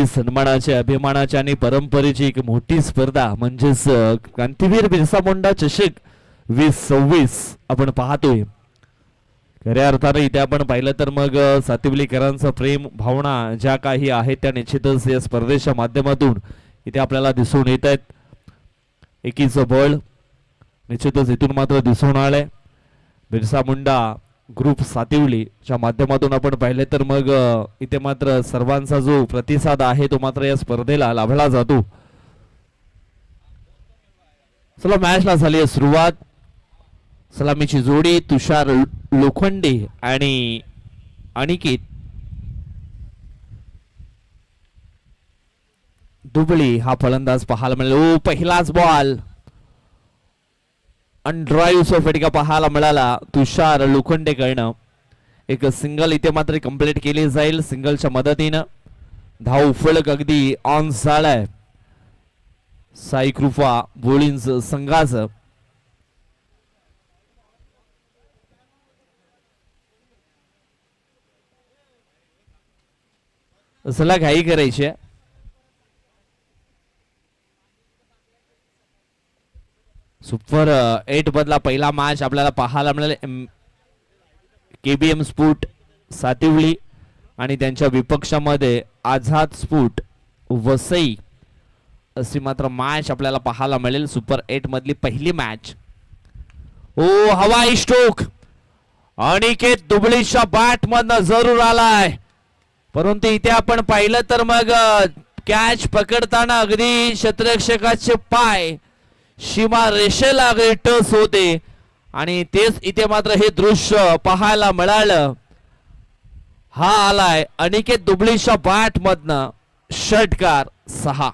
सन्मानाची अभिमानाची आणि परंपरेची एक मोठी स्पर्धा म्हणजेच क्रांतीवीर बिरसा मुंडा चषक 2026 आपण पाहतोय. खऱ्या अर्थाने इथे आपण पाहिलं तर मग सातिवलीकरांचं प्रेम भावना ज्या काही आहेत त्या निश्चितच या स्पर्धेच्या माध्यमातून इथे आपल्याला दिसून येत आहेत. एकीचं बळ निश्चितच इथून मात्र दिसून आलंय. बिरसा मुंडा ग्रुप सातिवलीच्या माध्यमातून आपण पाहिले तर मग इथे मात्र सर्वांचा जो प्रतिसाद आहे तो मात्र या स्पर्धेला लाभला जातो. चला मॅचला झाली आहे सुरुवात. सलामीची जोडी तुषार लोखंडे आणि अनिकेत दुबळी हा फलंदाज पाहायला मिळाला. पहिलाच बॉल ड्राईव्हचा फटका पाहायला मिळाला तुषार लोखंडे कडनं. एक सिंगल इथे मात्र कंप्लीट केली जाईल. सिंगलच्या मदतीनं धाव फलक अगदी ऑन झालाय साई कृपा बोलिंज संघाचं. असला घाई करायची. सुपर 8 मधला पहिला मॅच आपल्याला पाहायला मिळाला. केबीएम स्पोर्ट सातिवली आणि त्यांच्या विपक्षामध्ये आझाद स्पोर्ट वसई अशी मात्र मॅच आपल्याला पाहायला मिळेल. सुपर 8 मधली पहिली मॅच. ओ हवाई स्ट्रोक अनिकेत दुबळीच्या बॅट मधनं जरूर आलाय, परंतु इथे आपण पाहिलं तर मग कॅच पकडताना अगदी क्षेत्ररक्षकाचे पाय सीमा रेषेला अगदी टच होते आणि तेच इथे मात्र हे दृश्य पाहायला मिळालं. हा आलाय अनिकेत दुबळीच्या बॅट मधनं षटकार 6.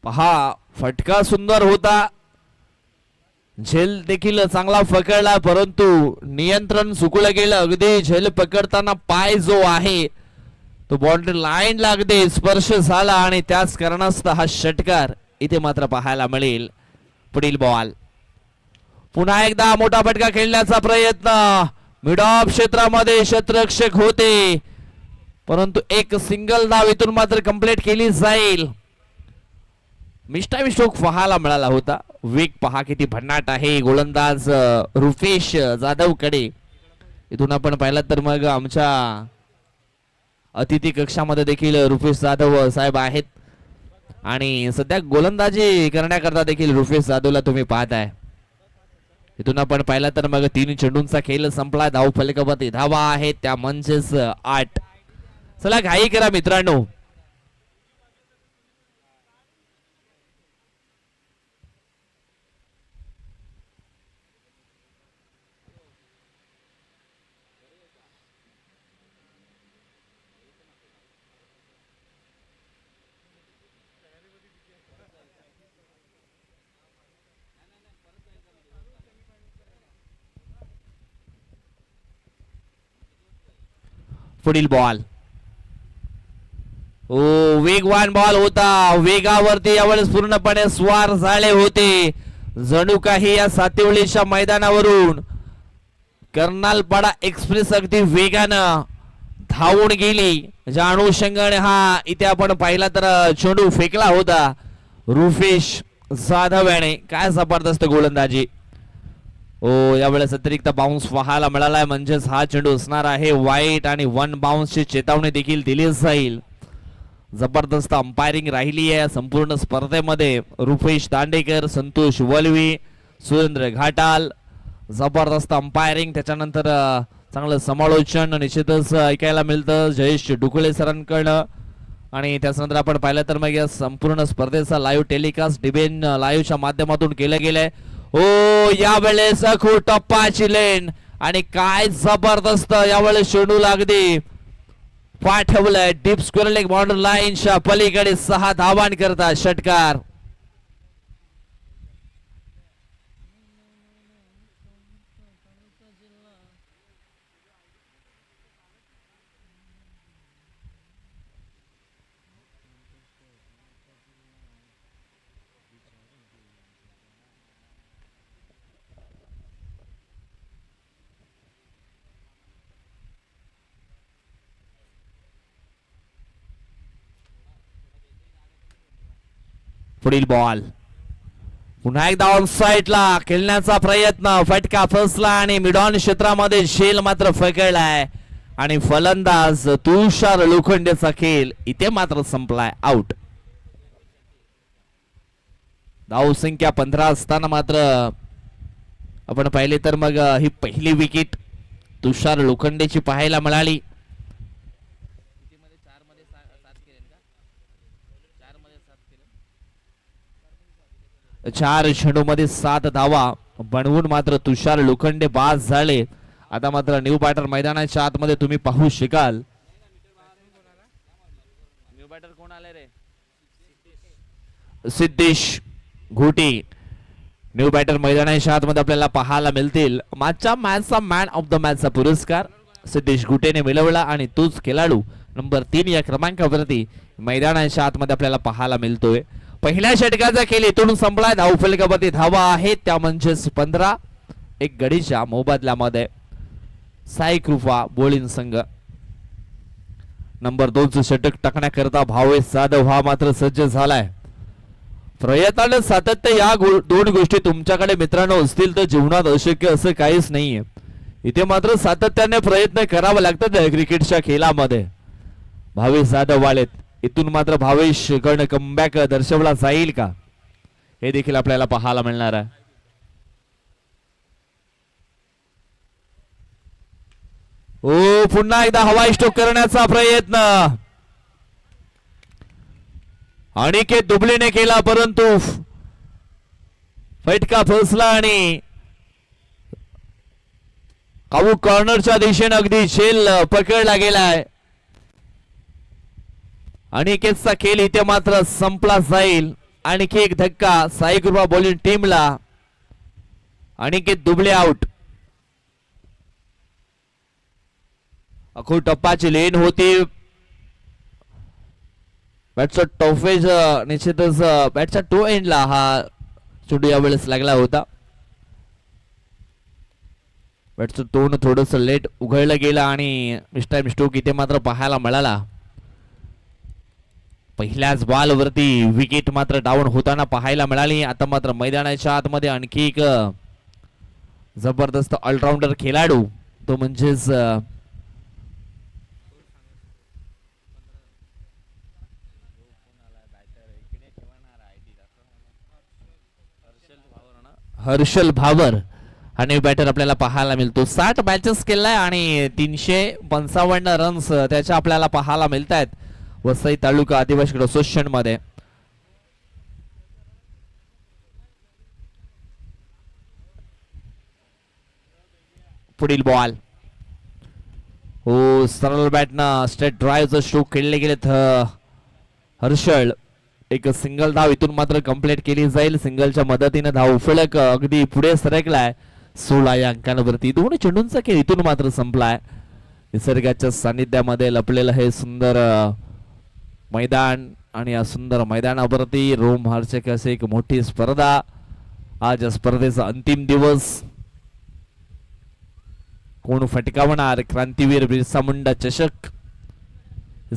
पहा फटका सुंदर होता. झेल देखील चांगला पकडला, परंतु नियंत्रण चुकलं गेलं. अगदी झेल पकडताना पाय जो आहे तो बाउंड्री लाईन लागते स्पर्श झाला आणि त्याच कारणास्तव हा षटकार इथे मात्र पाहायला मिळेल. पुढील बॉल पुन्हा एकदा मोठा फटका खेळण्याचा प्रयत्न. मिड ऑफ क्षेत्रामध्ये क्षेत्ररक्षक होते, परंतु एक सिंगल धाव इथून मात्र कंप्लीट केली जाईल. मिस्टावी स्ट्रोक पाहायला मिळाला होता. वेग पहा किती भन्नाट आहे गोलंदाज रुपेश जाधव कडे. इथून आपण पाहिलं तर मग आमच्या अतिथी कक्षामध्ये देखील रुपेश जाधव साहेब आहेत आणि सध्या गोलंदाजी करण्याकरता देखील रुपेश जाधवला तुम्ही पाहताय. इथून आपण पाहिलं तर मग 3 चेंडूंचा खेळ संपला. धाव फलकावरती धावा आहेत त्या म्हणजेच 8. चला घाई करा मित्रांनो. पुढील बॉल ओ वेगवान बॉल होता. वेगावरती यावेळेस पूर्णपणे स्वार झाले होते. जणू काही या सातिवलीच्या मैदानावरून कर्नालपाडा एक्सप्रेस अगदी वेगानं धावून गेली. ज्या अनुषंगाने हा इथे आपण पाहिला तर चेंडू फेकला होता रुपेश जाधव याने. काय जबरदस्त गोलंदाजी. ओ यावेळेस अतिरिक्त बाउन्स पाहायला मिळालाय, म्हणजेच हा चेंडू असणार आहे वाईट आणि 1 बाउन्सची चेतावणी देखील दिली जाईल. जबरदस्त अंपायरिंग राहिली आहे संपूर्ण स्पर्धेमध्ये. रुपेश दांडेकर, संतोष वलवी, सुरेंद्र घाटाल, जबरदस्त अंपायरिंग. त्याच्यानंतर चांगलं समालोचन निश्चितच ऐकायला मिळतं जयेश डुकळे सरांकडनं. आणि त्याच्यानंतर आपण पाहिलं तर मग या संपूर्ण स्पर्धेचा लाईव्ह टेलिकास्ट डिबेन लाईव्हच्या माध्यमातून केलं गेलंय. ओ यावेळेस खूप टप्पाची लेन आणि काय जबरदस्त यावेळेस चेंडू लागली पाठवलंय डीप स्क्वेअर लेग बाउंड्री लाईनच्या पलीकडे 6 धावांकरता षटकार. पुढील बॉल पुन्हा एकदा ऑन साइडला खेळण्याचा प्रयत्न, फटका फसला आणि मिडॉन क्षेत्रामध्ये झेल मात्र फकळलाय आणि फलंदाज तुषार लोखंडेचा खेळ इथे मात्र संपलाय, आउट. धाव संख्या 15 असताना मात्र आपण पाहिले तर मग ही पहिली विकेट तुषार लोखंडेची पाहायला मिळाली. 4 चेंडूमध्ये 7 धावा बनवून मात्र तुषार लोखंडे बाद झाले. आता मात्र न्यू बॅटर मैदानाच्या आतमध्ये तुम्ही पाहू शकाल. न्यू बॅटर कोण आले रे? सिद्धेश घोटे न्यू बॅटर मैदानाच्या आतमध्ये आपल्याला पाहायला मिळतील. मागच्या मॅचचा मॅन ऑफ द मॅचचा पुरस्कार सिद्धेश घोटेने मिळवला आणि तोच खेळाडू नंबर 3 या क्रमांकावरती मैदानाच्या आतमध्ये आपल्याला पाहायला मिळतोय. पहिल्या षटकाचा खेळ इथून संपलाय. धावफलकावरती धावा आहेत त्या म्हणजेच 15. एक गडीच्या मोबदल्यामध्ये साई कृपा बोलिंग संघ नंबर 2 चं षटक टाकण्याकरता भावेश जाधव हा मात्र सज्ज झालाय. प्रयत्न सातत्य या दोन गोष्टी तुमच्याकडे मित्रांनो असतील तर जीवनात अशक्य असं काहीच नाहीये. इथे मात्र सातत्याने प्रयत्न करावा लागतात क्रिकेटच्या खेळामध्ये. भावेश जाधव आलेत. इथून मात्र भावेश कडनं कमबॅक दर्शवला जाईल का हे देखील आपल्याला पाहायला मिळणार आहे. ओ पुन्हा एकदा हवाई स्ट्रोक करण्याचा प्रयत्न अनिकेत दुबळेने केला परंतु फटका फसला आणि कावू कॉर्नरच्या दिशेने अगदी झेल पकडला गेलाय. अनिकेतचा खेळ इथे मात्र संपला जाईल. आणखी एक धक्का साई कृपा बॉलिंग टीमला. अनिकेत दुबळे आउट. अखो टप्पाची लेन होती. बॅटचा टॉफेज निश्चितच बॅटच्या टो एंडला हा चेंडू यावेळेस लागला होता. बॅटचं तोंड थोडस लेट उघडलं गेलं आणि मिस्टाईम स्ट्रोक इथे मात्र पाहायला मिळाला. पहिल्याच बॉल वरती विकेट मात्र डाऊन होताना पाहायला मिळाली. आता मात्र मैदानाच्या आतमध्ये आणखी एक जबरदस्त ऑलराऊंडर खेळाडू तो म्हणजेच हर्षल भावर आणि बॅटर आपल्याला पाहायला मिळतो. 60 मॅचेस केलाय आणि 355 रन्स त्याच्या आपल्याला पाहायला मिळत आहेत वसई तालुका आदिवासी असोसिएशन मध्ये. पुढील बॉल हो सरळ बॅटनं स्ट्रेट ड्राईव्हचं स्ट्रोक खेळले गेलेत हर्षल. एक सिंगल धाव इथून मात्र कंप्लीट केली जाईल. सिंगलच्या मदतीने धाव फलक अगदी पुढे सरकलाय 16 या अंकांवरती. 2 चेंडूंचा खेळ इथून मात्र संपलाय. निसर्गाच्या सानिध्यामध्ये लपलेलं हे सुंदर मैदान आणि या सुंदर मैदानावरती रोमहर्षक असे एक मोठी स्पर्धा. आज या स्पर्धेचा अंतिम दिवस. कोण फटकावणार क्रांतीवीर बिरसा मुंडा चषक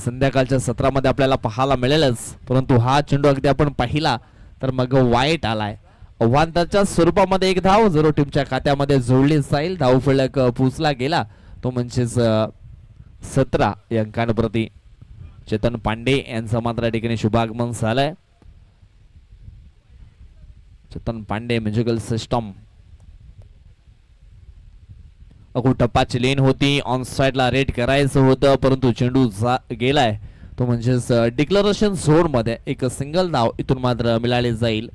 संध्याकाळच्या सत्रामध्ये आपल्याला पाहायला मिळेलच. परंतु हा चेंडू अगदी आपण पाहिला तर मग वाईट आलाय. आव्हानाच्या स्वरूपामध्ये एक धाव जरूर टीमच्या खात्यामध्ये जोडली जाईल. धाव फलक पुसला गेला तो म्हणजेच 17 या अंकांप्रती. चेतन पांडे यांचं मात्र ठिकाणी शुभागमन झालंय. Chetan Pande musical system. अगो टप्पाची लेन होती. ऑन साइडला रेड करायचं होतं परंतु चेंडू गेलाय तो म्हणजेच डिक्लरेशन झोन मध्ये. एक सिंगल धाव इथून मात्र मिळाली जाईल.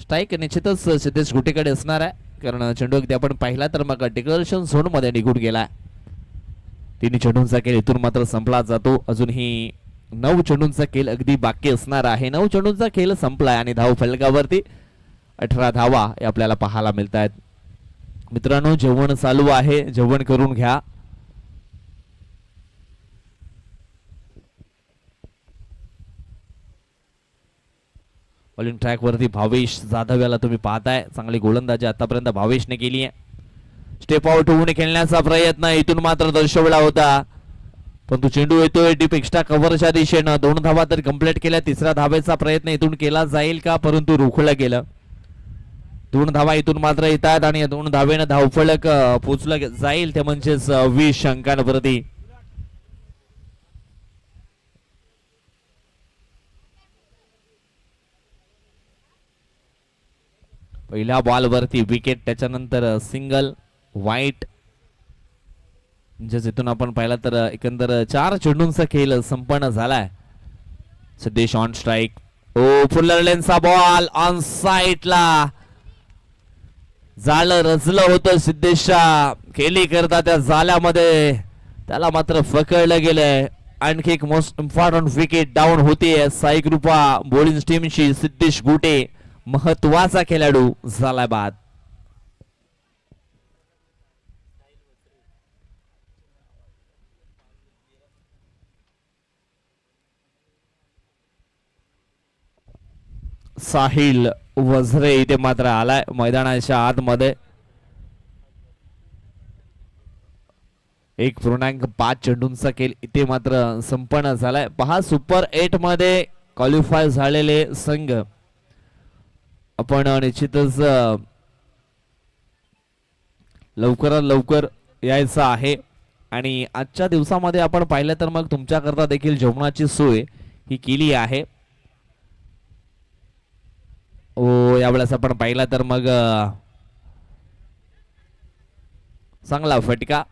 स्ट्राईक निश्चितच सिद्धेश गुटेकडे असणार आहे कारण चेंडू अगदी आपण पाहिला तर मग डिक्लरेशन झोन मध्ये निघून गेलाय. 3 चेंडूंचा खेळ इथून मात्र संपला जातो. अजूनही 9 चेंडूंचा खेळ अगदी बाकी असणार आहे. 9 चेंडूंचा खेळ संपलाय आणि धाव फलकावरती 18 धावा आपल्याला पाहायला मिळत आहेत. मित्रांनो जेवण चालू आहे, जेवण करून घ्या. बॉलिंग ट्रॅक वरती भावेश जाधव याला तुम्ही पाहताय. चांगली गोलंदाजी आतापर्यंत भावेशने केली आहे. स्टेप आउट होऊन खेळण्याचा प्रयत्न इथून मात्र दर्शवला होता. पण तो चेंडू येतोय डीप एक्स्ट्रा कव्हरच्या दिशेनं. 2 धावा तर कंप्लीट केल्या. तिसऱ्या धावेचा प्रयत्न इथून केला जाईल का, परंतु रोखलं गेलं. 2 धावा इथून मात्र येतात आणि 2 धावेनं धावफलक पोचलं जाईल, ते म्हणजेच 20 अंकांवरती. पहिल्या बॉलवरती विकेट, त्याच्यानंतर सिंगल वाईट. म्हणजे इथून आपण पाहिलं तर एकंदर 4 चेंडूंचा खेळ संपन्न झालाय. Siddhesh on strike. ओ फुलरलेनचा बॉल ऑन साईडला. जाळं रचलं होतं सिद्धेशच्या खेळी करता, त्या जाल्यामध्ये त्याला मात्र पकडलं गेलंय. आणखी एक मोस्ट इम्पॉर्टंट विकेट डाऊन होतीये साई कृपा बॉलिंग टीमशी. सिद्धेश गुटे महत्वाचा खेळाडू झालाय बाद. साहिल वझरे इथे मात्र आलाय मैदानाच्या आतमध्ये. 1.5 चेंडूंचा खेळ इथे मात्र संपन्न झालाय. पहा सुपर 8 मध्ये क्वालिफाय झालेले संघ आपण निश्चितच लवकरात लवकर यायचं आहे. आणि आजच्या दिवसामध्ये आपण पाहिलं तर मग तुमच्याकरता देखील जेवणाची सोय ही केली आहे. ओ यावेळेस आपण पाहिला तर मग चांगला फटका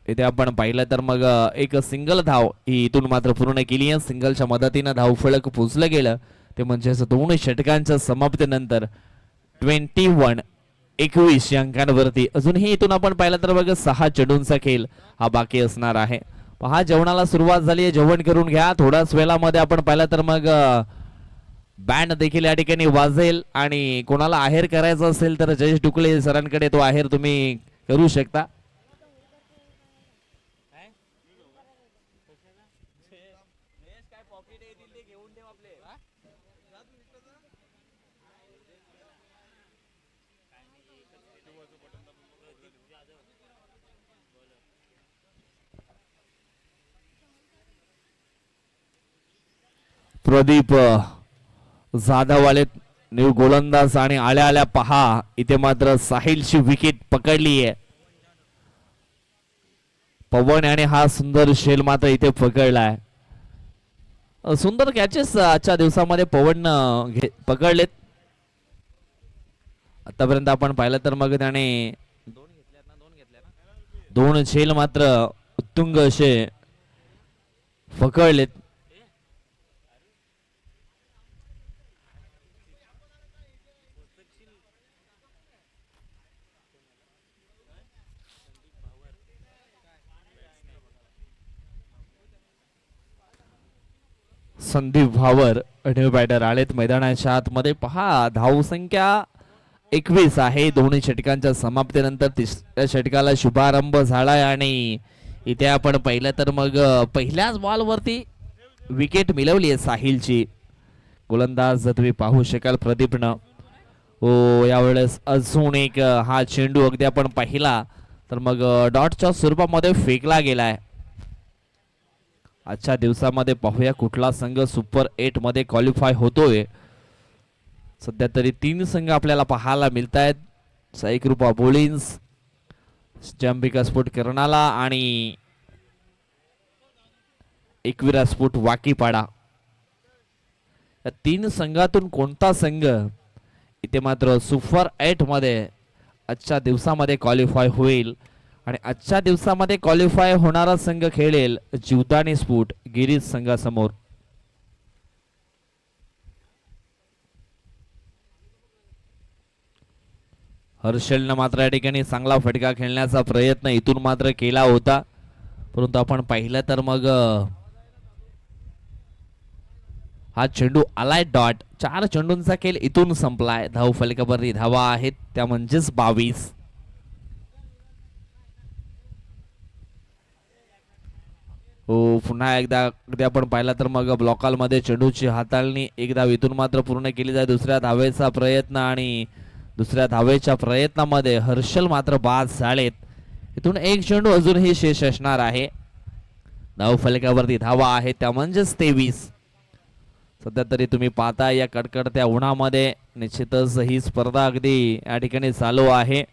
इथे आपण पाहिलं तर मग एक सिंगल धाव ही इथून मात्र पूर्ण केली आहे. सिंगलच्या मदतीनं धावफलक पोचलं गेलं, ते म्हणजे 2 षटकांच्या समाप्तीनंतर 21 अंकांवरती. अजूनही इथून आपण पाहिलं तर मग 6 चेंडूंचा खेळ हा बाकी असणार आहे. पहा जेवणाला सुरुवात झाली आहे, जेवण करून घ्या. थोड्याच वेळामध्ये आपण पाहिलं तर मग बँड देखील या ठिकाणी वाजेल आणि कोणाला आहेर करायचा असेल तर जयेश डुकळे सरांकडे तो आहेर तुम्ही करू शकता. प्रदीप जाधव आले न्यू गोलंदाज आणि आल्या आल्या पहा इथे मात्र साहिलची विकेट पकडली आहे. पवन याने हा सुंदर शेल मात्र इथे पकडलाय. सुंदर कॅचेस आजच्या दिवसामध्ये पवन पकडलेत. आतापर्यंत आपण पाहिलं तर मग त्याने 2 झेल मात्र उत्तुंग असे पकडलेत. संदीप भावर न्यू बॅटर आलेत मैदानाच्या आतमध्ये. पहा धावसंख्या 21 आहे. 2 षटकांच्या समाप्तीनंतर 3ऱ्या षटकाला शुभारंभ झालाय आणि इथे आपण पाहिलं तर मग पहिल्याच बॉलवरती विकेट मिळवली आहे साहिलची. गोलंदाज तुम्ही पाहू शकाल प्रदीपनं. ओ यावेळेस अजून एक हा चेंडू अगदी आपण पाहिला तर मग डॉटच्या स्वरूपामध्ये फेकला गेलाय. आजच्या दिवसामध्ये पाहूया कुठला संघ सुपर 8 मध्ये क्वालिफाय होतोय. सध्या तरी 3 संघ आपल्याला पाहायला मिळत आहेत. साई कृपा बॉलिंग्स, जंबिका स्पोर्ट कर्नाला आणि एकविरा स्पोर्ट वाकीपाडा. या 3 संघातून कोणता संघ इथे मात्र सुपर 8 मध्ये आजच्या दिवसामध्ये क्वालिफाय होईल आणि आजच्या दिवसामध्ये क्वालिफाय होणारा संघ खेळेल जीवदानी स्पोर्ट गिरीज संघासमोर. हर्षलनं मात्र या ठिकाणी चांगला फटका खेळण्याचा प्रयत्न इथून मात्र केला होता, परंतु आपण पाहिलं तर मग हा चेंडू आलाय डॉट. 4 चेंडूंचा खेळ इथून संपलाय. धाव फलकावरती धावा आहेत त्या म्हणजेच 22. हो पुन्हा एकदा अगदी आपण पाहिला तर मग ब्लॉकॉल मध्ये चेंडूची हाताळणी एक धाव इथून मात्र पूर्ण केली जाते. दुसऱ्या धावेचा प्रयत्न आणि दुसऱ्या धावेच्या प्रयत्नामध्ये हर्षल मात्र बाद झालेत. इथून एक चेंडू अजूनही शेष असणार आहे. धावफलकावरती धावा आहेत त्या म्हणजेच 23. सध्या तरी तुम्ही पाहता या कडकडत्या उन्हामध्ये निश्चितच ही स्पर्धा अगदी या ठिकाणी चालू आहे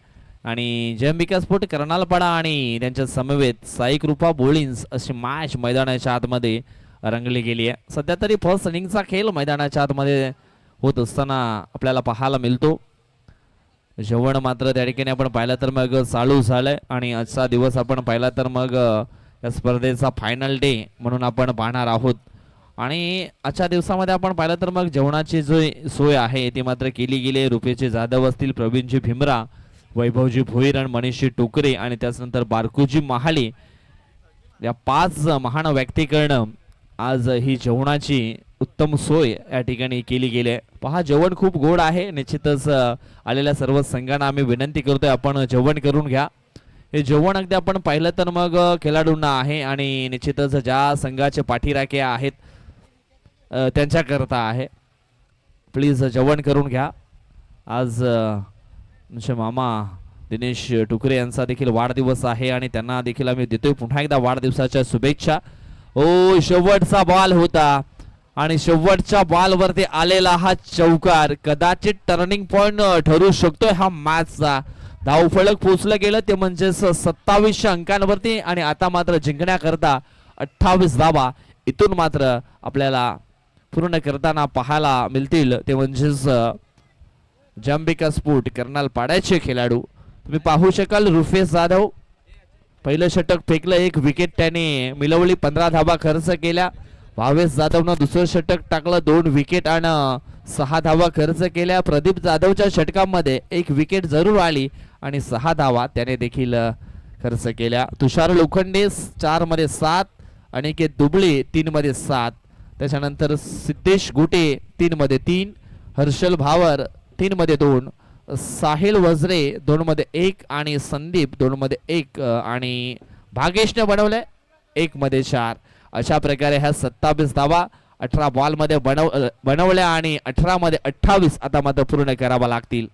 आणि जयंबिका स्पोर्ट कर्नालपाडा आणि त्यांच्या समवेत साई कृपा बोलिन्स अशी मॅच मैदानाच्या आतमध्ये रंगली गेली आहे. सध्या तरी फर्स्ट इनिंगचा खेळ मैदानाच्या आतमध्ये होत असताना आपल्याला पाहायला मिळतो. जेवण मात्र त्या ठिकाणी आपण पाहिलं तर मग चालू झालंय आणि आजचा दिवस आपण पाहिला तर मग या स्पर्धेचा फायनल डे म्हणून आपण पाहणार आहोत आणि आजच्या दिवसामध्ये आपण पाहिलं तर मग जेवणाची जो सोय आहे ती मात्र केली गेली. रुपेशजी जाधव असतील, प्रवीणजी भीमरा, वैभवजी भोईर आणि मनीषजी टोकरे आणि त्याचनंतर बारकूजी महाले या 5 महान व्यक्तीकडनं आज ही जेवणाची उत्तम सोय या ठिकाणी केली गेली आहे. पहा जेवण खूप गोड आहे. निश्चितच आलेल्या सर्व संघांना आम्ही विनंती करतोय आपण जेवण करून घ्या. हे जेवण अगदी आपण पाहिलं तर मग खेळाडूंना आहे आणि निश्चितच ज्या संघाचे पाठीराखे आहेत त्यांच्याकरता आहे. प्लीज जेवण करून घ्या. आज आमचे मामा दिनेश टुकरे यांचा देखील वाढदिवस आहे आणि त्यांना देखील आम्ही देतोय पुन्हा एकदा वाढदिवसाच्या शुभेच्छा. ओ शेवटचा बॉल होता आणि शेवटच्या बॉलवरती आलेला हा चौकार कदाचित टर्निंग पॉइंट ठरू शकतोय हा मॅचचा. धावफलक पोचलं गेलं ते म्हणजेच 27 अंकांवरती आणि आता मात्र जिंकण्याकरता 28 धावा इथून मात्र आपल्याला पूर्ण करताना पाहायला मिळतील ते म्हणजेच जयंबिका स्पोर्ट कर्नालपाड्याचे खेळाडू. तुम्ही पाहू शकाल रुपेश जाधव पहिलं षटक फेकलं, 1 विकेट त्याने मिळवली, 15 धावा खर्च केल्या. भावेश जाधवनं दुसरं षटक टाकलं, 2 विकेट आणि 6 धावा खर्च केल्या. प्रदीप जाधवच्या षटकामध्ये 1 विकेट जरूर आली आणि 6 धावा त्याने देखील खर्च केल्या. तुषार लोखंडे 4 मध्ये 7, अनिकेत दुबळे 3 मध्ये 7, त्याच्यानंतर सिद्धेश गोटे 3 मध्ये 3, हर्षल भावर 3 मध्ये 2, साहिल वज्रे 2 मध्ये 1 आणि संदीप 2 मध्ये 1 आणि भागेशने बनवले 1 मध्ये 4. अशा प्रकारे ह्या 27 धावा 18 बॉल मध्ये बनवल्या आणि 18 मध्ये 28 आता मात्र पूर्ण करावा लागतील.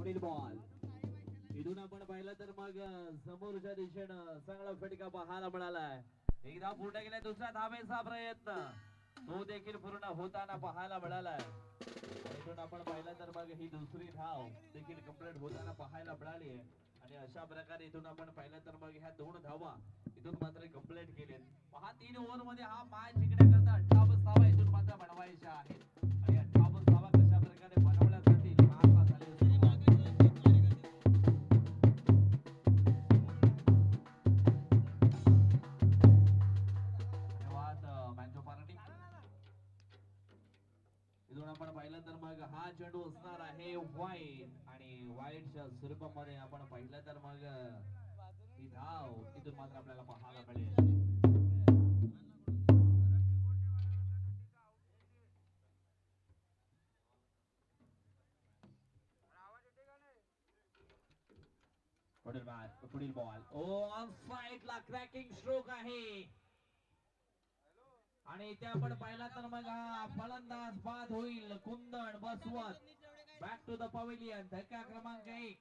पुढील बॉल इथून आपण पाहिलं तर मग समोरच्या दिशेनं चांगला फटका पाहायला मिळालाय. एकदा पूर्ण केलाय दुसरा धावेचा प्रयत्न तो देखील पूर्ण होताना पाहायला मिळालाय. इथून आपण पाहिलं तर मग ही दुसरी धाव देखील कंप्लीट होताना पाहायला मिळाली आहे. आणि अशा प्रकारे इथून आपण पाहिलं तर मग ह्या 2 धावा इथून मात्र कंप्लीट केलेत. पहा 3 ओव्हर मध्ये हा मॅच जिंकण्याकरता 28 धावा इथून मात्र बनवायच्या आहेत. आणि 28 धावा कशा प्रकारे बनवल्या जातील आता झाली सुरुवात. धन्यवाद मॅन्जो पार्टी. इथून आपण पाहिलं तर मग हा चेंडू असणार आहे वाईट आणि वाईटच्या स्वरूपामध्ये आपण पाहिलं तर मग ही धाव इथून मात्र आपल्याला पाहायला मिळेल. पुढील बॉल ऑन साइडला क्रॅकिंग स्ट्रोक आहे. आणि इथे आपण पाहिला तर मग हा फलंदाज बाद होईल. कुंदन बसवत बॅक टू द पवेलियन. धक्का क्रमांक 1.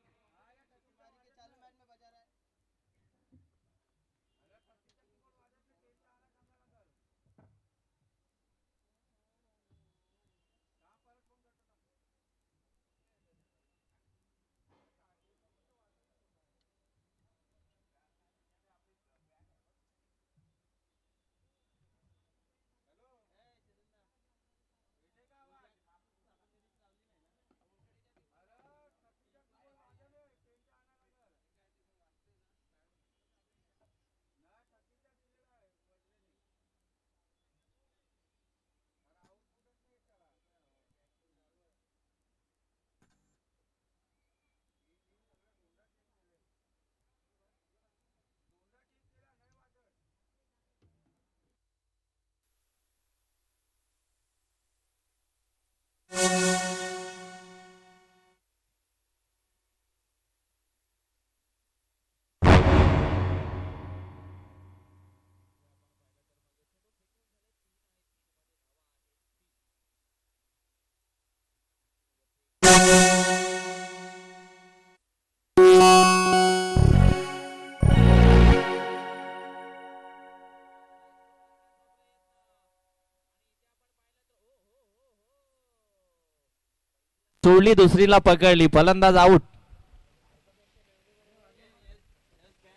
सोडली दुसरीला पकडली. फलंदाज आउट.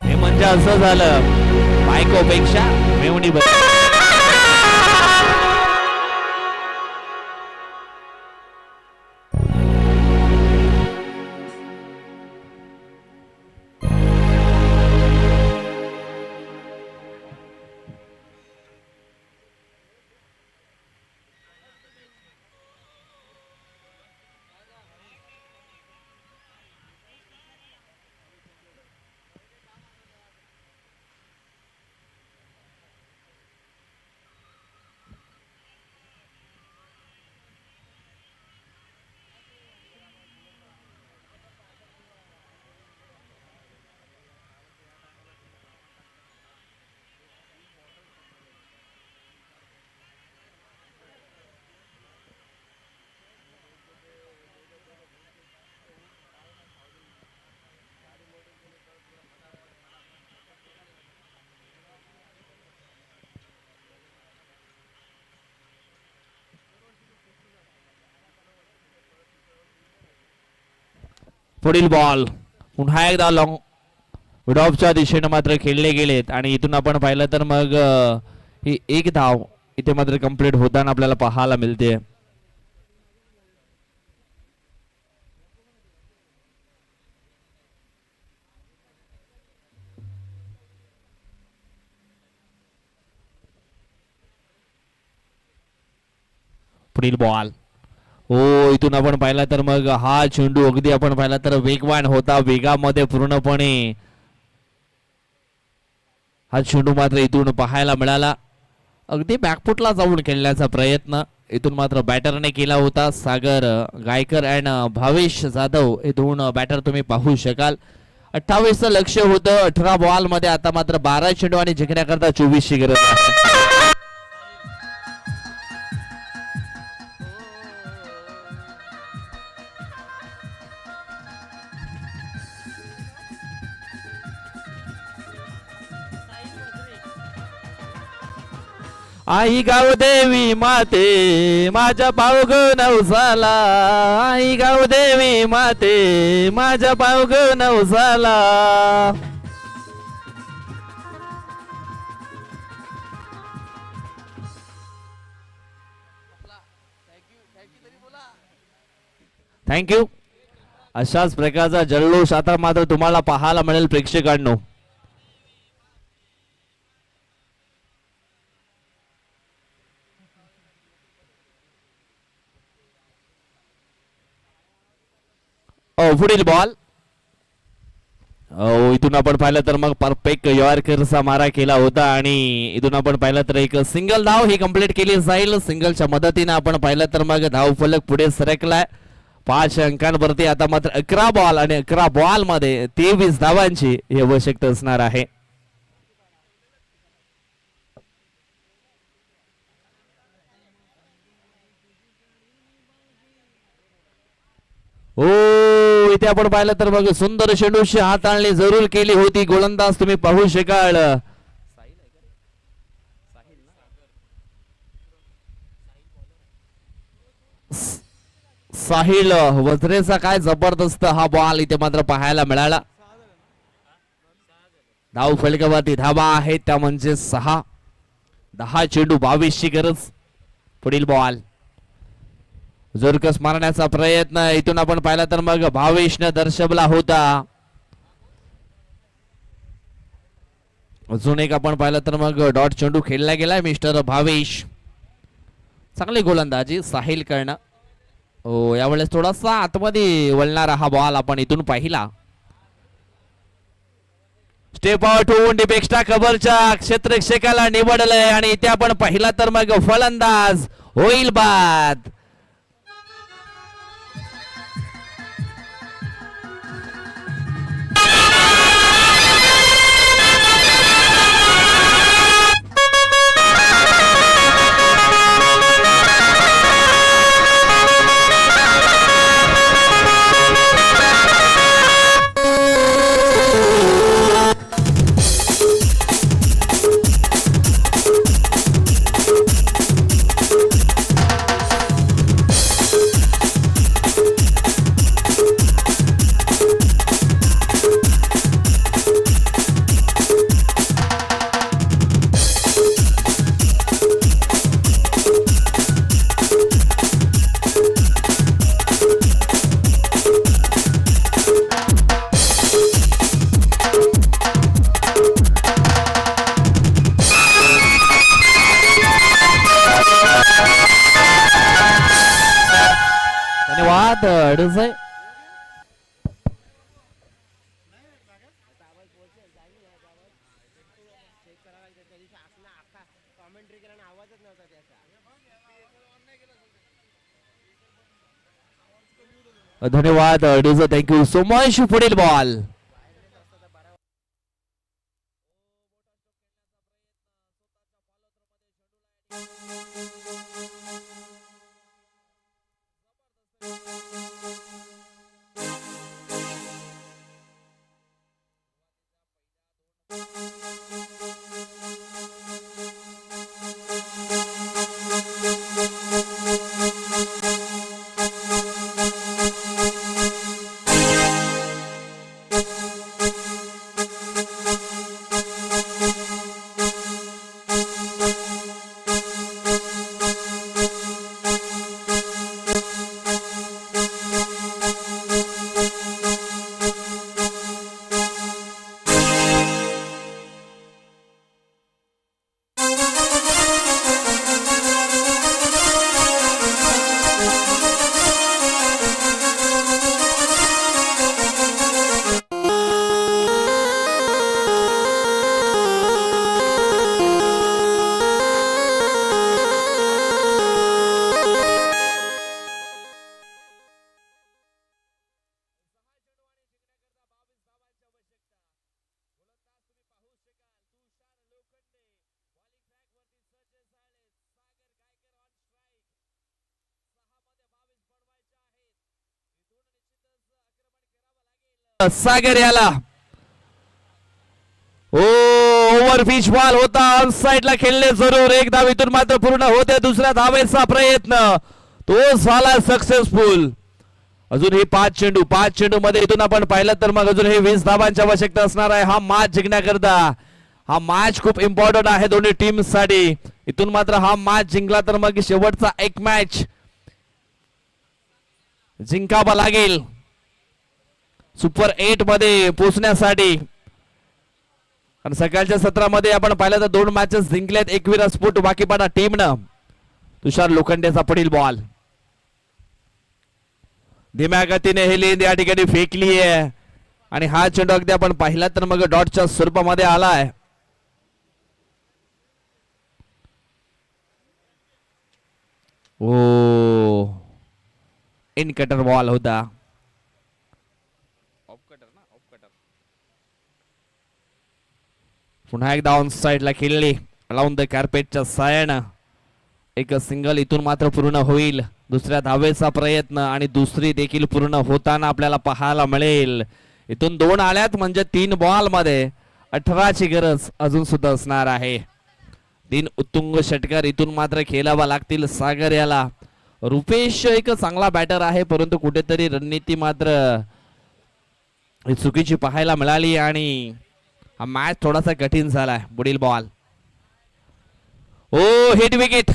हे म्हणजे असं झालं बायकोपेक्षा मेवणी पुढील बॉल पुन्हा एकदा लॉंग विडॉपच्या दिशेने मात्र खेळले गेलेत. आणि इथून आपण पाहिलं तर मग ही 1 धाव इथे मात्र कंप्लीट होताना आपल्याला पाहायला मिळते. पुढील बॉल हो इथून आपण पाहिला तर मग हा चेंडू अगदी आपण पाहिला तर वेगवान होता. वेगामध्ये पूर्णपणे हा चेंडू मात्र इथून पाहायला मिळाला. अगदी बॅकफुटला जाऊन खेळण्याचा प्रयत्न इथून मात्र बॅटरने केला होता. सागर गायकर अँड भावेश जाधव हे 2 बॅटर तुम्ही पाहू शकाल. 28चं लक्ष होतं 18 बॉल मध्ये. आता मात्र 12 चेंडू आणि जिंकण्याकरता 24ची गरज आहे. आई गाव देवी माते माझ्या पावग नवसाला, आई गाव देवी माते माझ्या पावग नवसाला. थँक्यू. अशाच प्रकारचा जल्लोष आता मात्र तुम्हाला पाहायला मिळेल प्रेक्षकांनो. पुढील बॉल. इथून आपण पाहिलं तर मग परफेक्ट यॉर्करचा मारा केला होता आणि इथून आपण पाहिलं तर एक सिंगल धाव ही कंप्लीट केली जाईल. सिंगलच्या मदतीने आपण पाहिलं तर मग धाव फलक पुढे सरकलाय 5 अंकांवरती. आता मात्र 11 बॉल आणि 11 बॉल मध्ये 23 धावांची ही आवश्यकता असणार आहे. इथे आपण पाहिलं तर मग सुंदर शेंडूशी हाताळणी जरूर केली होती. गोलंदाज तुम्ही पाहू शकाल. साहिल वज्रेचा काय जबरदस्त हा बॉल इथे मात्र पाहायला मिळाला. धाव फलकावरती धावा आहेत त्या म्हणजे 6. 10 चेंडू 22 ची गरज. पुढील बॉल जोरकस मारण्याचा प्रयत्न इथून आपण पाहिला तर मग भावेशने दर्शवला होता. अजून एक आपण पाहिलं तर मग डॉट चेंडू खेळला गेलाय मिस्टर भावेश. चांगली गोलंदाजी साहिल करणं. यावेळेस थोडासा आतमध्ये वळणारा हा बॉल आपण इथून पाहिला. स्टेप आउट होऊन डिपेक्स्ट्रा कव्हरच्या क्षेत्ररक्षकाला निवडलंय आणि इथे आपण पाहिला तर मग फलंदाज होईल बाद. धन्यवाद डीजो. Thank you so much. पुढील बॉल सागर याला. धावेवर पिच बॉल होता ऑन साइडला खेळले जरूर. एक धाव इथून मात्र पूर्ण होते. दुसऱ्या धावेचा प्रयत्न तो झाला सक्सेसफुल. अजून ही 5 चेंडू मध्ये इथून आपण पाहिलं तर मग अजून हे 20 धावांची आवश्यकता असणार आहे हा मॅच जिंकण्याकरता. हा मॅच खूप इम्पॉर्टंट आहे दोन्ही टीम साठी. इथून मात्र हा मॅच जिंकला तर मग शेवटचा एक मॅच जिंकावा लागेल सुपर 8 मध्ये पोहोचण्यासाठी. आणि सकाळच्या सत्रामध्ये आपण पाहिलं तर 2 मॅचेस जिंकल्यात. एकविरा स्फोट वाकीपाडा टीमनं. तुषार लोखंडेचा पुढील बॉल धीम्या गतीने हे लेंद या ठिकाणी फेकली आहे आणि हा चेंडू अगदी आपण पाहिला तर मग डॉटच्या स्वरूपामध्ये आलाय. ओ इन कटर बॉल होता. पुन्हा एकदा ऑन साइडला खेळली लावून द कार्पेटच्या सायानं. एक सिंगल इथून मात्र पूर्ण होईल. दुसऱ्या धावेचा प्रयत्न आणि दुसरी देखील पूर्ण होताना आपल्याला पाहायला मिळेल. इथून 2 आल्यात म्हणजे 3 बॉल मध्ये 18ची गरज अजून सुद्धा असणार आहे. 3 उत्तुंग षटकार इथून मात्र खेळावा लागतील सागर याला. रुपेश एक चांगला बॅटर आहे परंतु कुठेतरी रणनीती मात्र चुकीची पाहायला मिळाली आणि हा मॅच थोडासा कठीण झालाय. पुढील बॉल ओ हिट विकेट.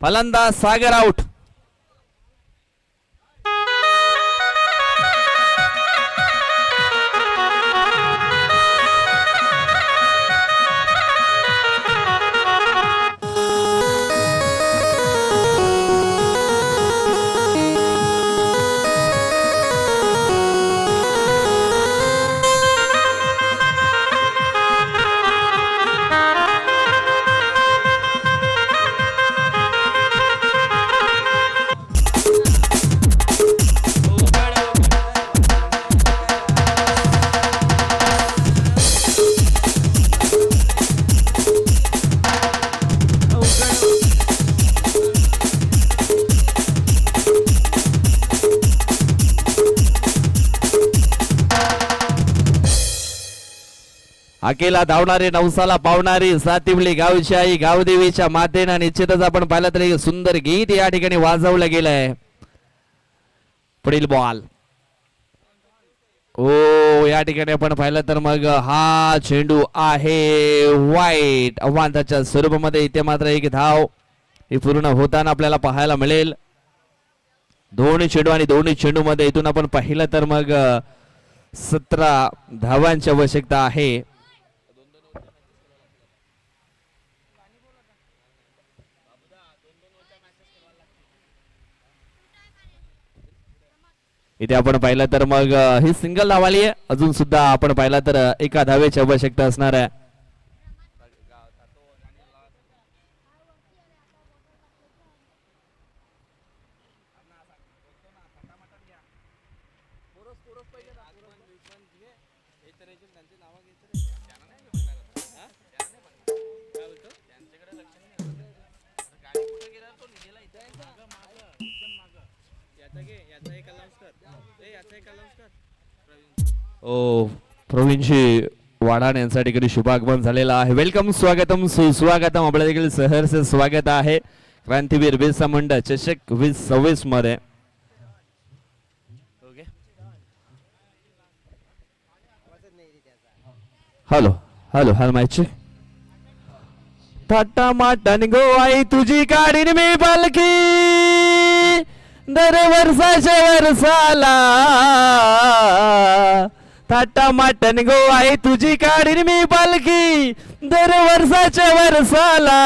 फलंदाज सागर आउट. अकेला धावणारे नवसाला पावणारी सातिवली गावची आई गावदेवीच्या मातेनं निश्चितच आपण पाहिलं तर एक सुंदर गीत या ठिकाणी वाजवलं गेलंय. पुढील बॉल ओ या ठिकाणी आपण पाहिलं तर मग हा चेंडू आहे वाईट आव्हानाच्या स्वरूपामध्ये. इथे मात्र एक धाव ही पूर्ण होताना आपल्याला पाहायला मिळेल. 2 चेंडू आणि 2 चेंडू मध्ये इथून आपण पाहिलं तर मग 17 धावांची आवश्यकता आहे. इथे आपण पाहिलं तर मग ही सिंगल धाव आली आहे. अजून सुद्धा आपण पाहिलं तर एका धावेची आवश्यकता असणार आहे. ओ प्रवीणजी वाढाण यांच्या ठिकाणी शुभागमन झालेला आहे. वेलकम स्वागतम सुस्वागतम आपल्या देखील सहर्ष स्वागत आहे क्रांतीवीर बिरसा मुंडा चषक 2026 मध्ये. हॅलो हॅलो हॅलो माहिती थाटा माटन गो आई तुझी काढीन मी पालखी दर वर्षाच्या वर्षाला. थाटा माटन गो आई तुझी काढीन मी पालखी दर वर्षाच्या वर्षाला.